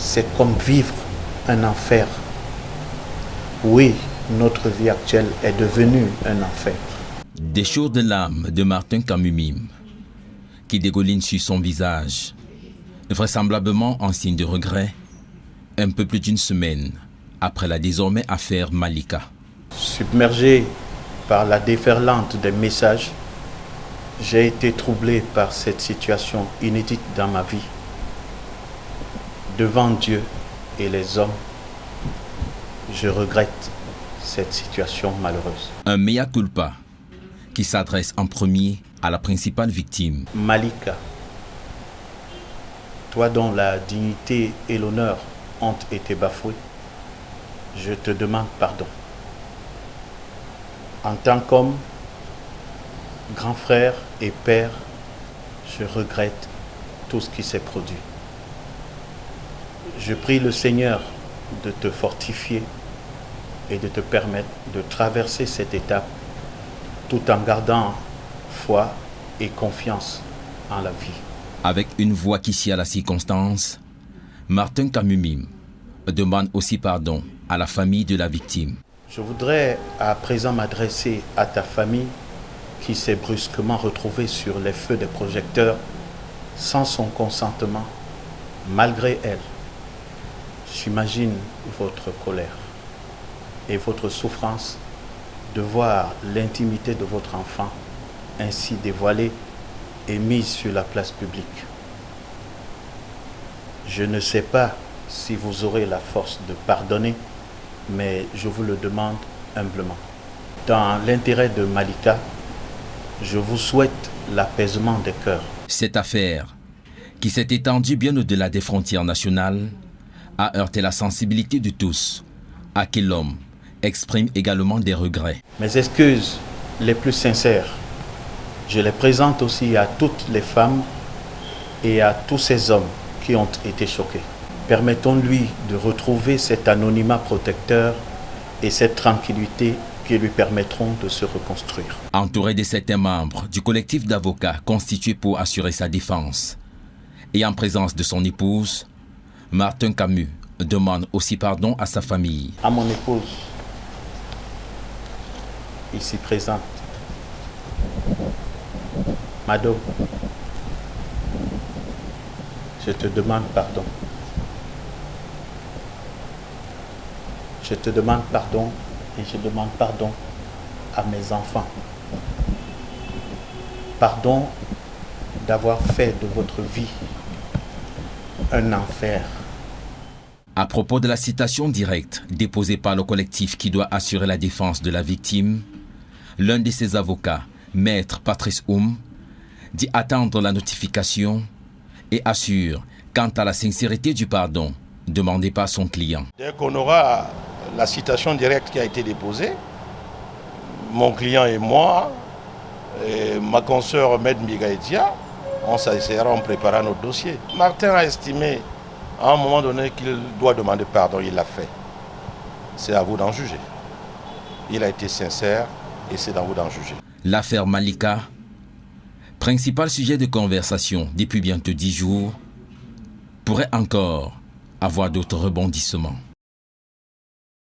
c'est comme vivre un enfer. Oui, notre vie actuelle est devenue un enfer. Des chaudes de l'âme de Martin Camus-Mime, qui dégoulinent sur son visage, vraisemblablement en signe de regret, un peu plus d'une semaine après la désormais affaire Malika. Submergé par la déferlante des messages, j'ai été troublé par cette situation inédite dans ma vie. Devant Dieu et les hommes, je regrette cette situation malheureuse. Un mea culpa qui s'adresse en premier à la principale victime. Malika, toi dont la dignité et l'honneur ont été bafoués, je te demande pardon. En tant qu'homme, grand frère et père, je regrette tout ce qui s'est produit. Je prie le Seigneur de te fortifier et de te permettre de traverser cette étape tout en gardant foi et confiance en la vie. Avec une voix qui sied à la circonstance, Martin Camus-Mime demande aussi pardon à la famille de la victime. Je voudrais à présent m'adresser à ta famille qui s'est brusquement retrouvée sur les feux des projecteurs sans son consentement, malgré elle. J'imagine votre colère et votre souffrance de voir l'intimité de votre enfant ainsi dévoilée et mise sur la place publique. Je ne sais pas si vous aurez la force de pardonner, mais je vous le demande humblement. Dans l'intérêt de Malika, je vous souhaite l'apaisement des cœurs. Cette affaire, qui s'est étendue bien au-delà des frontières nationales, a heurté la sensibilité de tous, à qui l'homme exprime également des regrets. Mes excuses les plus sincères, je les présente aussi à toutes les femmes et à tous ces hommes qui ont été choqués. Permettons-lui de retrouver cet anonymat protecteur et cette tranquillité qui lui permettront de se reconstruire. Entouré de certains membres du collectif d'avocats constitué pour assurer sa défense et en présence de son épouse, Martin Camus demande aussi pardon à sa famille. À mon épouse, ici présente, Mado, je te demande pardon. Je te demande pardon et je demande pardon à mes enfants. Pardon d'avoir fait de votre vie un enfer. À propos de la citation directe déposée par le collectif qui doit assurer la défense de la victime, l'un de ses avocats, Maître Patrice Oum, dit attendre la notification et assure quant à la sincérité du pardon demandé par son client. Dès qu'on aura la citation directe qui a été déposée, mon client et moi, et ma consoeur Med Migaïdia, on s'essayera en préparant notre dossier. Martin a estimé à un moment donné qu'il doit demander pardon, il l'a fait. C'est à vous d'en juger. Il a été sincère et c'est à vous d'en juger. L'affaire Malika, principal sujet de conversation depuis bientôt 10 jours, pourrait encore avoir d'autres rebondissements.